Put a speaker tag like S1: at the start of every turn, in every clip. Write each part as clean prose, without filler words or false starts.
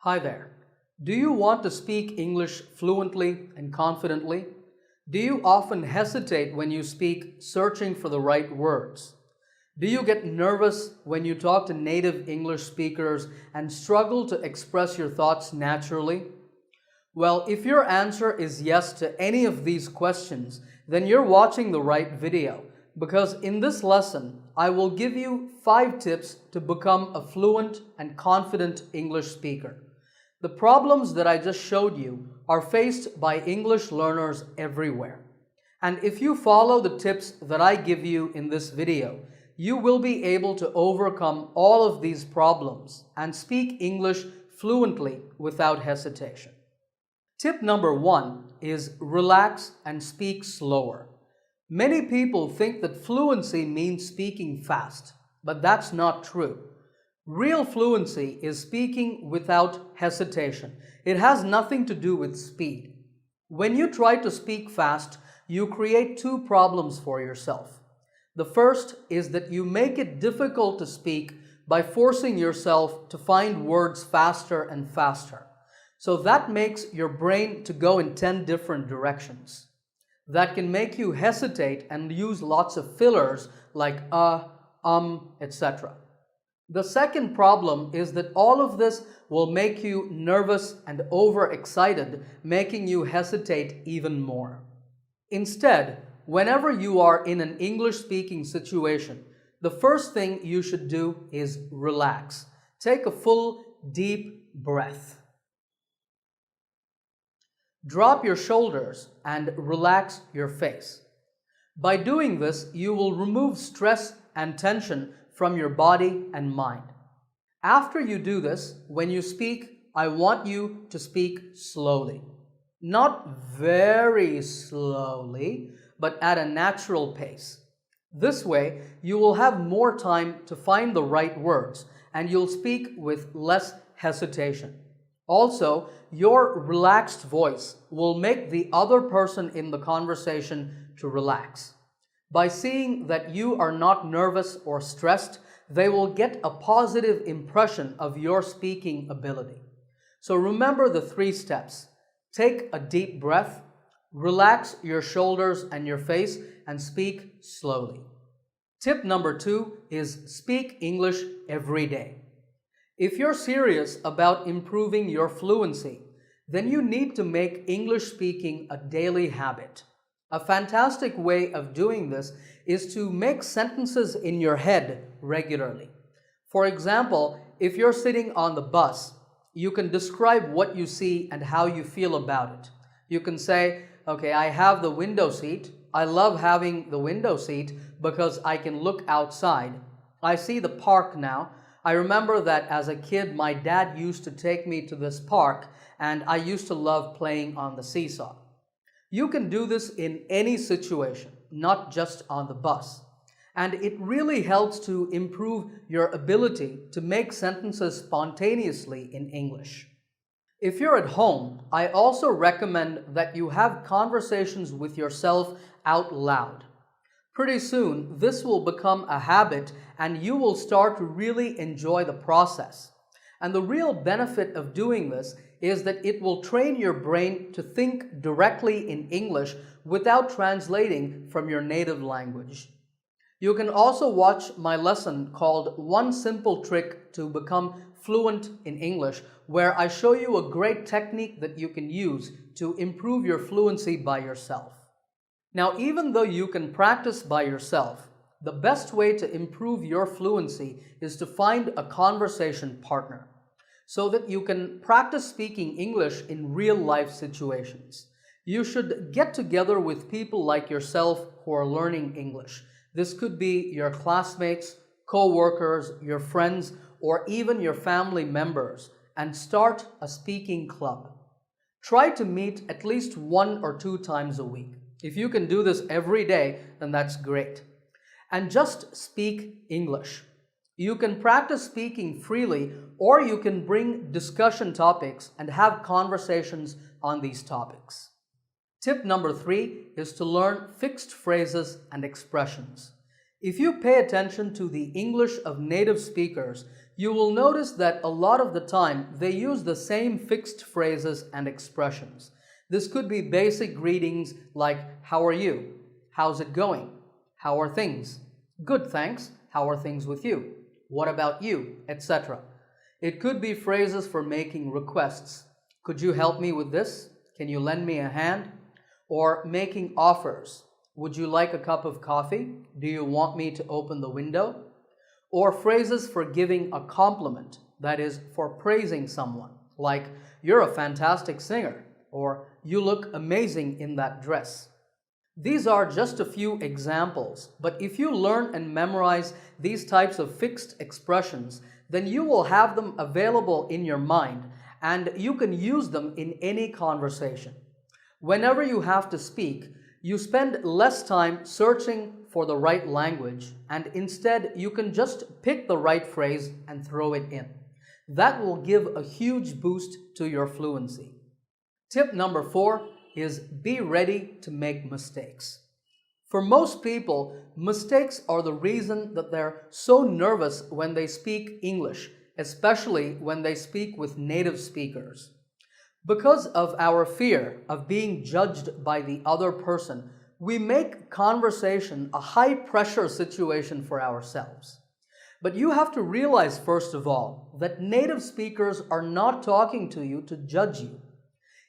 S1: Hi there. Do you want to speak English fluently and confidently? Do you often hesitate when you speak, searching for the right words? Do you get nervous when you talk to native English speakers and struggle to express your thoughts naturally? Well, if your answer is yes to any of these questions, then you're watching the right video, because in this lesson, I will give you 5 tips to become a fluent and confident English speaker. The problems that I just showed you are faced by English learners everywhere. And if you follow the tips that I give you in this video, you will be able to overcome all of these problems and speak English fluently without hesitation. Tip number 1 is relax and speak slower. Many people think that fluency means speaking fast, but that's not true. Real fluency is speaking without hesitation. It has nothing to do with speed. When you try to speak fast, you create 2 problems for yourself. The first is that you make it difficult to speak by forcing yourself to find words faster and faster. So that makes your brain to go in 10 different directions. That can make you hesitate and use lots of fillers like etc. The second problem is that all of this will make you nervous and overexcited, making you hesitate even more. Instead, whenever you are in an English-speaking situation, the first thing you should do is relax. Take a full, deep breath. Drop your shoulders and relax your face. By doing this, you will remove stress and tension from your body and mind. After you do this, when you speak, I want you to speak slowly. Not very slowly, but at a natural pace. This way, you will have more time to find the right words, and you'll speak with less hesitation. Also, your relaxed voice will make the other person in the conversation to relax. By seeing that you are not nervous or stressed, they will get a positive impression of your speaking ability. So remember the 3 steps. Take a deep breath, relax your shoulders and your face, and speak slowly. Tip number 2 is speak English every day. If you're serious about improving your fluency, then you need to make English speaking a daily habit. A fantastic way of doing this is to make sentences in your head regularly. For example, if you're sitting on the bus, you can describe what you see and how you feel about it. You can say, okay, I have the window seat. I love having the window seat because I can look outside. I see the park now. I remember that as a kid, my dad used to take me to this park, and I used to love playing on the seesaw. You can do this in any situation, not just on the bus. And it really helps to improve your ability to make sentences spontaneously in English. If you're at home, I also recommend that you have conversations with yourself out loud. Pretty soon, this will become a habit and you will start to really enjoy the process. And the real benefit of doing this is that it will train your brain to think directly in English without translating from your native language. You can also watch my lesson called One Simple Trick to Become Fluent in English, where I show you a great technique that you can use to improve your fluency by yourself. Now, even though you can practice by yourself, the best way to improve your fluency is to find a conversation partner, so that you can practice speaking English in real-life situations. You should get together with people like yourself who are learning English. This could be your classmates, co-workers, your friends, or even your family members, and start a speaking club. Try to meet at least 1 or 2 times a week. If you can do this every day, then that's great. And just speak English. You can practice speaking freely, or you can bring discussion topics and have conversations on these topics. Tip number 3 is to learn fixed phrases and expressions. If you pay attention to the English of native speakers, you will notice that a lot of the time they use the same fixed phrases and expressions. This could be basic greetings like, "How are you?" "How's it going?" "How are things?" "Good, thanks." "How are things with you?" "What about you?" etc. It could be phrases for making requests. "Could you help me with this?" "Can you lend me a hand?" Or making offers. "Would you like a cup of coffee?" "Do you want me to open the window?" Or phrases for giving a compliment, that is, for praising someone, like, "You're a fantastic singer," or "You look amazing in that dress." These are just a few examples, but if you learn and memorize these types of fixed expressions, then you will have them available in your mind and you can use them in any conversation. Whenever you have to speak, you spend less time searching for the right language, and instead you can just pick the right phrase and throw it in. That will give a huge boost to your fluency. Tip number 4 is be ready to make mistakes. For most people, mistakes are the reason that they're so nervous when they speak English, especially when they speak with native speakers. Because of our fear of being judged by the other person, we make conversation a high-pressure situation for ourselves. But you have to realize, first of all, that native speakers are not talking to you to judge you.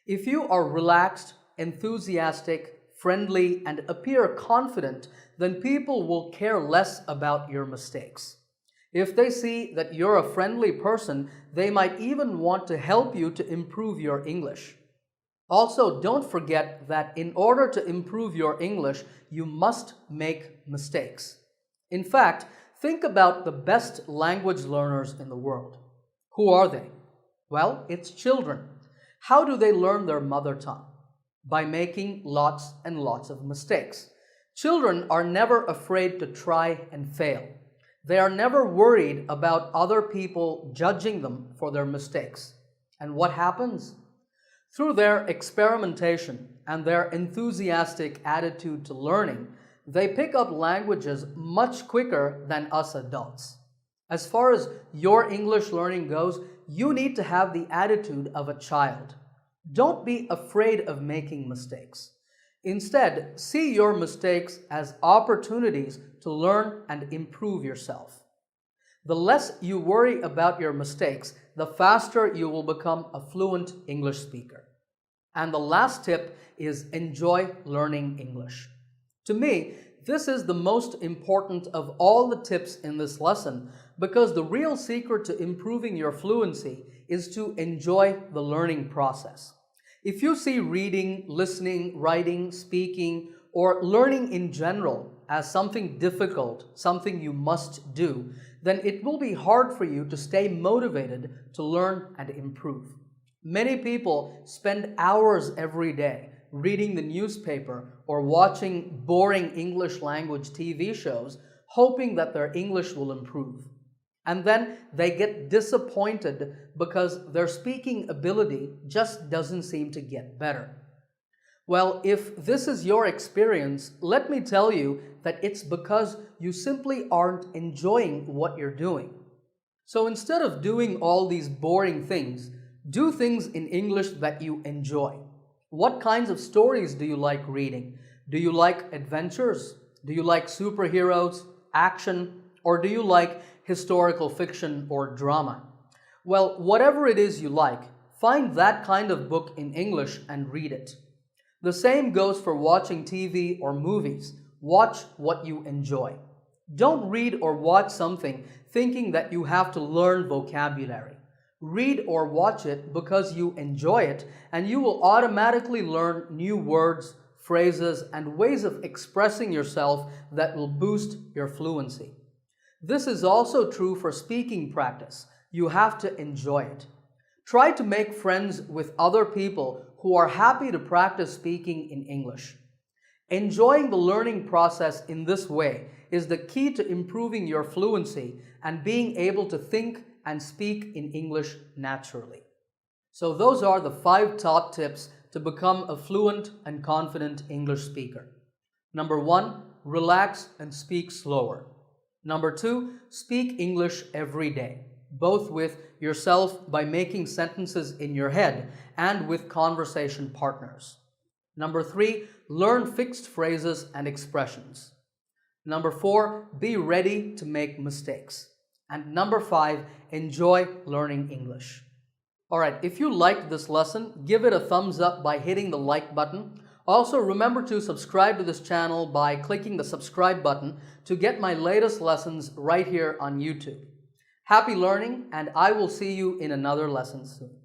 S1: If you are relaxed, enthusiastic, friendly, and appear confident, then people will care less about your mistakes. If they see that you're a friendly person, they might even want to help you to improve your English. Also, don't forget that in order to improve your English, you must make mistakes. In fact, think about the best language learners in the world. Who are they? Well, it's children. How do they learn their mother tongue? By making lots and lots of mistakes. Children are never afraid to try and fail. They are never worried about other people judging them for their mistakes. And what happens? Through their experimentation and their enthusiastic attitude to learning, they pick up languages much quicker than us adults. As far as your English learning goes, you need to have the attitude of a child. Don't be afraid of making mistakes. Instead, see your mistakes as opportunities to learn and improve yourself. The less you worry about your mistakes, the faster you will become a fluent English speaker. And the last tip is enjoy learning English. To me, this is the most important of all the tips in this lesson because the real secret to improving your fluency is to enjoy the learning process. If you see reading, listening, writing, speaking, or learning in general as something difficult, something you must do, then it will be hard for you to stay motivated to learn and improve. Many people spend hours every day reading the newspaper or watching boring English language TV shows, hoping that their English will improve. And then they get disappointed because their speaking ability just doesn't seem to get better. Well, if this is your experience, let me tell you that it's because you simply aren't enjoying what you're doing. So instead of doing all these boring things, do things in English that you enjoy. What kinds of stories do you like reading? Do you like adventures? Do you like superheroes, action, or do you like historical fiction or drama? Well, whatever it is you like, find that kind of book in English and read it. The same goes for watching TV or movies. Watch what you enjoy. Don't read or watch something thinking that you have to learn vocabulary. Read or watch it because you enjoy it, and you will automatically learn new words, phrases, and ways of expressing yourself that will boost your fluency. This is also true for speaking practice. You have to enjoy it. Try to make friends with other people who are happy to practice speaking in English. Enjoying the learning process in this way is the key to improving your fluency and being able to think and speak in English naturally. So those are the 5 top tips to become a fluent and confident English speaker. Number 1, relax and speak slower. Number 2, speak English every day. both with yourself by making sentences in your head and with conversation partners. Number 3, learn fixed phrases and expressions. Number 4, be ready to make mistakes. And number 5, enjoy learning English. Alright, if you liked this lesson, give it a thumbs up by hitting the like button. Also, remember to subscribe to this channel by clicking the subscribe button to get my latest lessons right here on YouTube. Happy learning, and I will see you in another lesson soon.